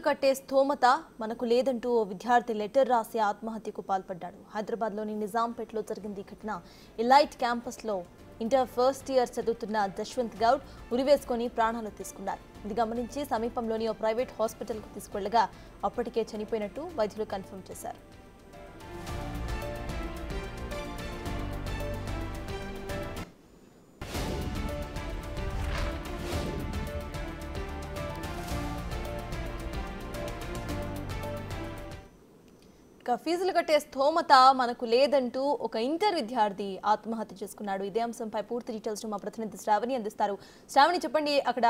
కట్టే స్థోమత మనకు లేదంటూ ఓ విద్యార్థి లెటర్ రాసి ఆత్మహత్యకు పాల్పడ్డాడు. హైదరాబాద్లోని నిజాంపేటలో జరిగింది ఈ ఘటన. ఎలైట్ క్యాంపస్లో ఇంటర్ ఫస్ట్ ఇయర్ చదువుతున్న జశ్వంత్ గౌడ్ ఉరివేసుకొని ప్రాణాలు తీసుకున్నారు. ఇది గమనించి సమీపంలోని ఓ ప్రైవేట్ హాస్పిటల్కు తీసుకెళ్లగా అప్పటికే చనిపోయినట్టు వైద్యులు కన్ఫర్మ్ చేశారు. ఫీజులు కట్టే స్థోమత మనకు లేదంటూ ఒక ఇంటర్ విద్యార్థి ఆత్మహత్య చేసుకున్నాడు. ఇదే అంశంపై పూర్తి డీటెయిల్స్ మా ప్రతినిధి శ్రావణి అందిస్తారు. శ్రావణి, చెప్పండి, అక్కడ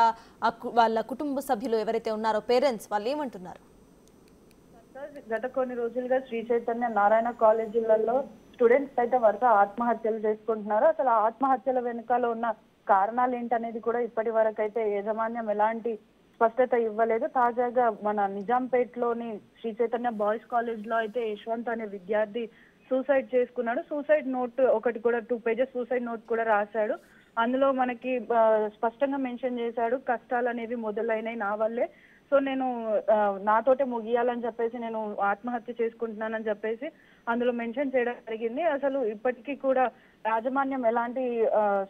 వాళ్ళ కుటుంబ సభ్యులు ఎవరైతే ఉన్నారో పేరెంట్స్ వాళ్ళు ఏమంటున్నారు? గత కొన్ని రోజులుగా శ్రీ చైతన్య నారాయణ కాలేజీలలో స్టూడెంట్స్ అయితే వరుస ఆత్మహత్యలు చేసుకుంటున్నారు. అసలు ఆత్మహత్యల వెనుకాల ఉన్న కారణాలు ఏంటనేది కూడా ఇప్పటి వరకు అయితే యాజమాన్యం ఎలాంటి స్పష్టత ఇవ్వలేదు. తాజాగా మన నిజాంపేటలోని శ్రీ చైతన్య బాయ్స్ కాలేజ్ లో అయితే యశ్వంత్ అనే విద్యార్థి సూసైడ్ చేసుకున్నాడు. సూసైడ్ నోట్ ఒకటి కూడా 2 పేజెస్ సూసైడ్ నోట్ కూడా రాశాడు. అందులో మనకి స్పష్టంగా మెన్షన్ చేశాడు, కష్టాలు అనేవి మొదలైనవి నా వల్లే, సో నేను నాతోటే ముగియాలని చెప్పేసి నేను ఆత్మహత్య చేసుకుంటున్నానని చెప్పేసి అందులో మెన్షన్ చేయడం జరిగింది. అసలు ఇప్పటికీ కూడా యాజమాన్యం ఎలాంటి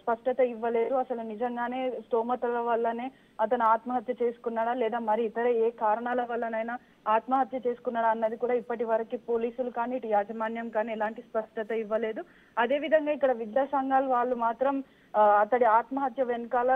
స్పష్టత ఇవ్వలేదు. అసలు నిజంగానే స్తోమతల వల్లనే అతను ఆత్మహత్య చేసుకున్నాడా లేదా మరి ఇతర ఏ కారణాల వల్లనైనా ఆత్మహత్య చేసుకున్నాడా అన్నది కూడా ఇప్పటి వరకు పోలీసులు కానీ ఇటు యాజమాన్యం కానీ ఎలాంటి స్పష్టత ఇవ్వలేదు. అదే విధంగా ఇక్కడ విద్యా సంఘాల వాళ్ళు మాత్రం అతడి ఆత్మహత్య వెనకాల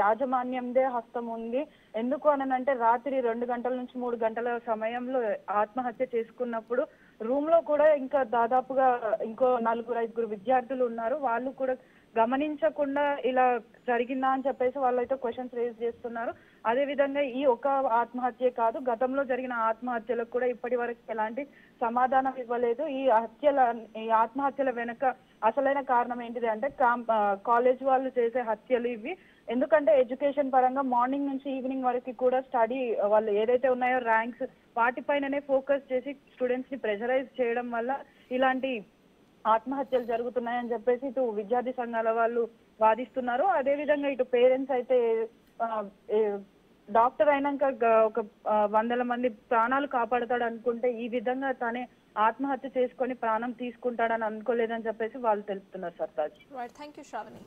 యాజమాన్యందే హస్తం ఉంది. ఎందుకు అనంటే రాత్రి 2 గంటల నుంచి 3 గంటల సమయంలో ఆత్మహత్య చేసుకున్నప్పుడు రూమ్ లో కూడా ఇంకా దాదాపుగా ఇంకో 4-5 విద్యార్థులు ఉన్నారు. వాళ్ళు కూడా గమనించకుండా ఇలా జరిగిందా అని చెప్పేసి వాళ్ళైతే క్వశ్చన్స్ రేజ్ చేస్తున్నారు. అదే విధంగా ఈ ఒక ఆత్మహత్య కాదు, గతంలో జరిగిన ఆత్మహత్యలకు కూడా ఇప్పటి వరకు ఎలాంటి సమాధానం ఇవ్వలేదు. ఈ ఆత్మహత్యల వెనుక అసలైన కారణం ఏంటిది అంటే కాలేజ్ వాళ్ళు చేసే హత్యలు ఇవి. ఎందుకంటే ఎడ్యుకేషన్ పరంగా మార్నింగ్ నుంచి ఈవినింగ్ వరకు కూడా స్టడీ వాళ్ళు ఏదైతే ఉన్నాయో ర్యాంక్స్ వాటిపైననే ఫోకస్ చేసి స్టూడెంట్స్ ని ప్రెషరైజ్ చేయడం వల్ల ఇలాంటి ఆత్మహత్యలు జరుగుతున్నాయని చెప్పేసి ఇటు విద్యార్థి సంఘాల వాళ్ళు వాదిస్తున్నారు. అదే విధంగా ఇటు పేరెంట్స్ అయితే డాక్టర్ అయినాక ఒక 100 మంది ప్రాణాలు కాపాడతాడు అనుకుంటే ఈ విధంగా తనే ఆత్మహత్య చేసుకొని ప్రాణం తీసుకుంటాడని అనుకోలేదని చెప్పేసి వాళ్ళు తెలుపుతున్నారు. సర్తాజ్. Thank you Shravani.